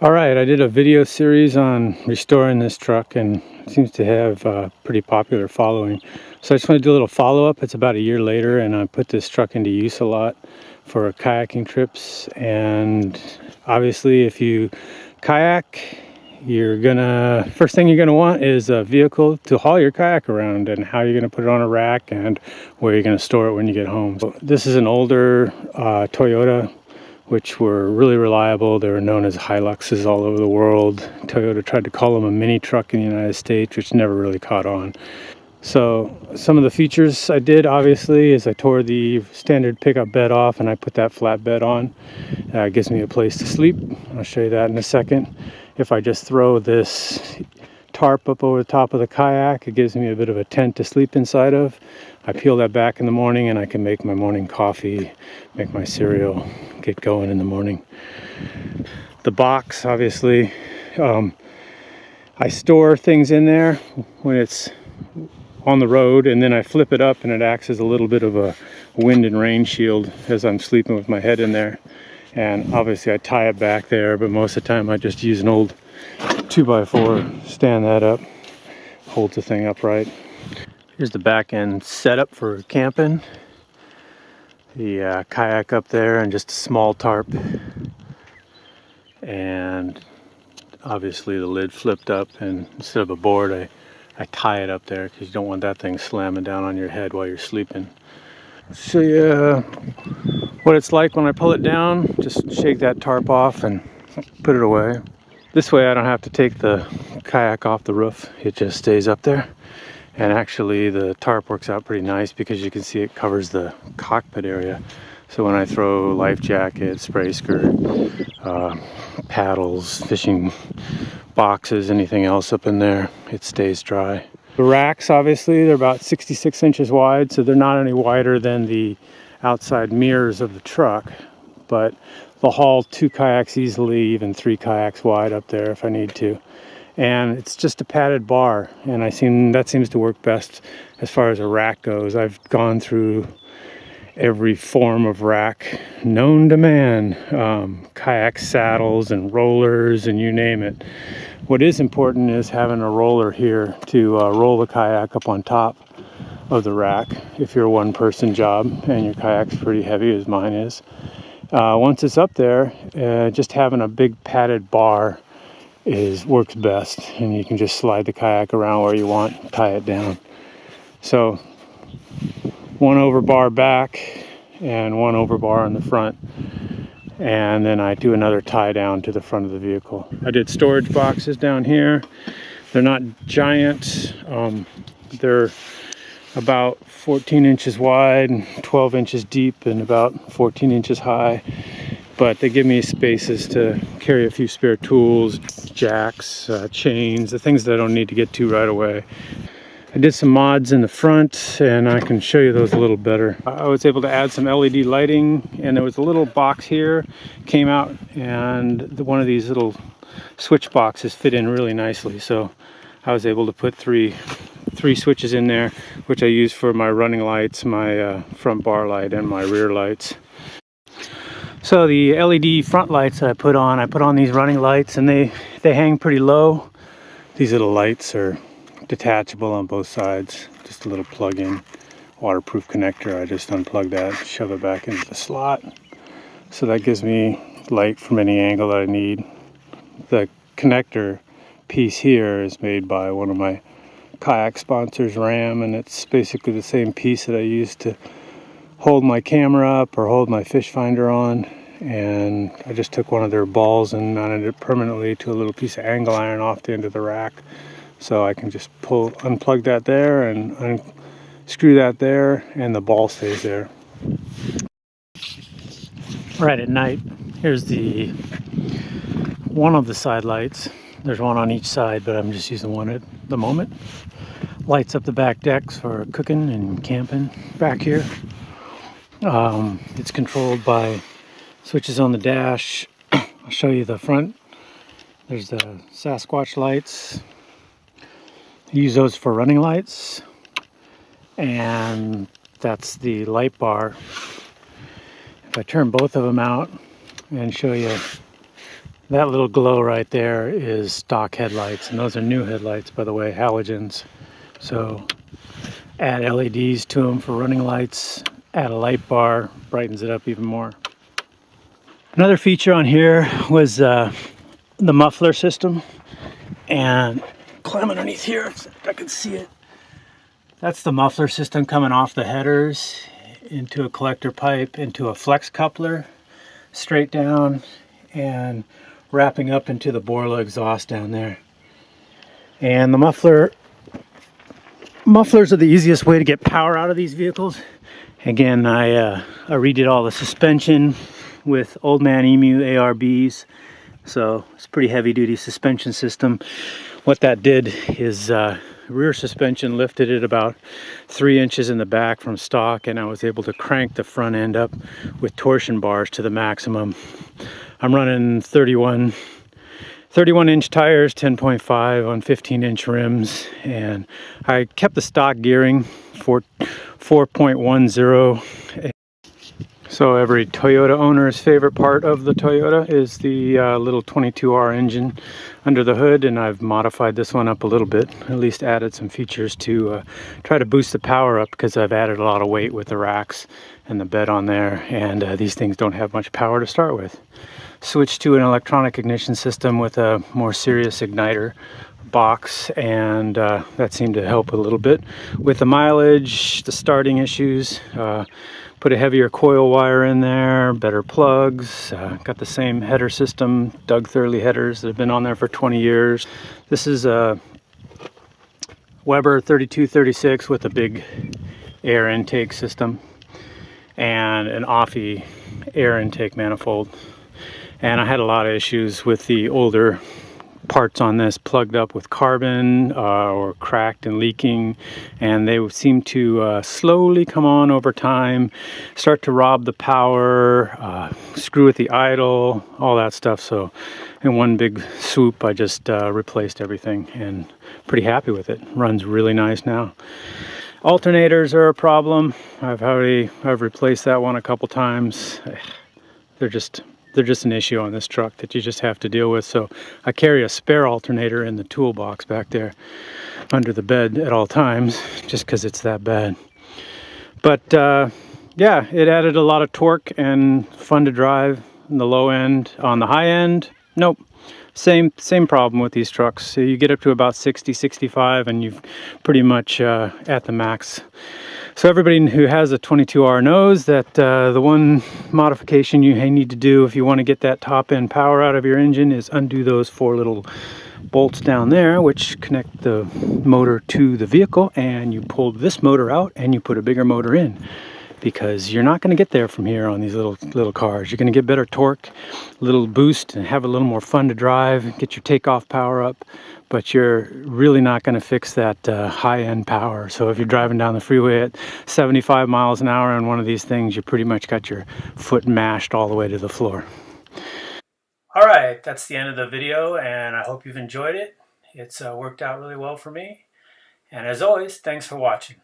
All right, I did a video series on restoring this truck and it seems to have a pretty popular following. So I just want to do a little follow-up. It's about a year later and I put this truck into use a lot for kayaking trips. And obviously if you kayak, first thing you're gonna want is a vehicle to haul your kayak around, and how you're gonna put it on a rack and where you're gonna store it when you get home. So this is an older Toyota, which were really reliable. They were known as Hiluxes all over the world. Toyota tried to call them a mini truck in the United States, which never really caught on. So some of the features I did, obviously, is I tore the standard pickup bed off and I put that flatbed on. It gives me a place to sleep. I'll show you that in a second. If I just throw this tarp up over the top of the kayak, it gives me a bit of a tent to sleep inside of. I peel that back in the morning and I can make my morning coffee, make my cereal, get going in the morning. The box, obviously, I store things in there when it's on the road, and then I flip it up and it acts as a little bit of a wind and rain shield as I'm sleeping with my head in there. And obviously I tie it back there, but most of the time I just use an old 2x4, stand that up, holds the thing upright. Here's the back end setup for camping. The kayak up there and just a small tarp. And obviously the lid flipped up, and instead of a board, I tie it up there because you don't want that thing slamming down on your head while you're sleeping. Show you what it's like when I pull it down. Just shake that tarp off and put it away. This way I don't have to take the kayak off the roof. It just stays up there. And actually the tarp works out pretty nice because you can see it covers the cockpit area. So when I throw life jacket, spray skirt, paddles, fishing boxes, anything else up in there, it stays dry. The racks, obviously, they're about 66 inches wide, so they're not any wider than the outside mirrors of the truck, but they'll haul 2 kayaks easily, even 3 kayaks wide up there if I need to. And it's just a padded bar, and that seems to work best as far as a rack goes. I've gone through every form of rack known to man, kayak saddles and rollers and you name it. What is important is having a roller here to roll the kayak up on top of the rack if you're a one-person job and your kayak's pretty heavy, as mine is. Once it's up there, just having a big padded bar works best, and you can just slide the kayak around where you want, tie it down. So 1 over bar back and 1 over bar in the front, and then I do another tie down to the front of the vehicle. I did storage boxes down here. They're not giant. They're about 14 inches wide and 12 inches deep and about 14 inches high, but they give me spaces to carry a few spare tools, jacks, chains, the things that I don't need to get to right away. I did some mods in the front, and I can show you those a little better. I was able to add some LED lighting, and there was a little box here, came out, and one of these little switch boxes fit in really nicely. So I was able to put three switches in there, which I use for my running lights, my front bar light, and my rear lights. So the LED front lights that I put on these running lights, and they hang pretty low. These little lights are detachable on both sides, just a little plug-in waterproof connector. I just unplug that, shove it back into the slot, so that gives me light from any angle that I need. The connector piece here is made by one of my kayak sponsors, Ram, and it's basically the same piece that I use to hold my camera up or hold my fish finder on. And I just took one of their balls and mounted it permanently to a little piece of angle iron off the end of the rack. So I can just unplug that there and unscrew that there, and the ball stays there. Right at night, here's one of the side lights. There's one on each side, but I'm just using one at the moment. Lights up the back decks for cooking and camping back here. It's controlled by switches on the dash. I'll show you the front. There's the Sasquatch lights. I use those for running lights, and that's the light bar. If I turn both of them out and show you That little glow right there is stock headlights, and those are new headlights, by the way, halogens. So add LEDs to them for running lights, add a light bar, brightens it up even more. Another feature on here was the muffler system, and climb underneath here so I can see it. That's the muffler system coming off the headers into a collector pipe, into a flex coupler, straight down, and wrapping up into the Borla exhaust down there. And the mufflers are the easiest way to get power out of these vehicles. Again, I redid all the suspension with Old Man Emu ARBs, so it's a pretty heavy duty suspension system. What that did is rear suspension lifted it about 3 inches in the back from stock, and I was able to crank the front end up with torsion bars to the maximum. I'm running 31 inch tires, 10.5 on 15-inch rims, and I kept the stock gearing for 4.10. So every Toyota owner's favorite part of the Toyota is the little 22R engine under the hood, and I've modified this one up a little bit, at least added some features to try to boost the power up, because I've added a lot of weight with the racks and the bed on there, and these things don't have much power to start with. Switched to an electronic ignition system with a more serious igniter box, and that seemed to help a little bit with the mileage, the starting issues. Put a heavier coil wire in there, better plugs, got the same header system, Doug Thurley headers that have been on there for 20 years. This is a Weber 3236 with a big air intake system and an Offie air intake manifold. And I had a lot of issues with the older parts on this, plugged up with carbon or cracked and leaking, and they seem to slowly come on over time, start to rob the power, screw with the idle, all that stuff. So in one big swoop I just replaced everything, and pretty happy with it. Runs really nice now. Alternators are a problem. I've replaced that one a couple times. They're just an issue on this truck that you just have to deal with. So I carry a spare alternator in the toolbox back there under the bed at all times, just because it's that bad. But yeah, it added a lot of torque and fun to drive in the low end. On the high end, nope. Same problem with these trucks. So you get up to about 60, 65, and you've pretty much at the max. So everybody who has a 22R knows that the one modification you need to do if you want to get that top end power out of your engine is undo those 4 little bolts down there, which connect the motor to the vehicle, and you pull this motor out and you put a bigger motor in, because you're not going to get there from here on these little cars. You're going to get better torque, a little boost, and have a little more fun to drive, get your takeoff power up, but you're really not going to fix that high-end power. So if you're driving down the freeway at 75 miles an hour on one of these things, you pretty much got your foot mashed all the way to the floor. All right, that's the end of the video, and I hope you've enjoyed it. It's worked out really well for me. And as always, thanks for watching.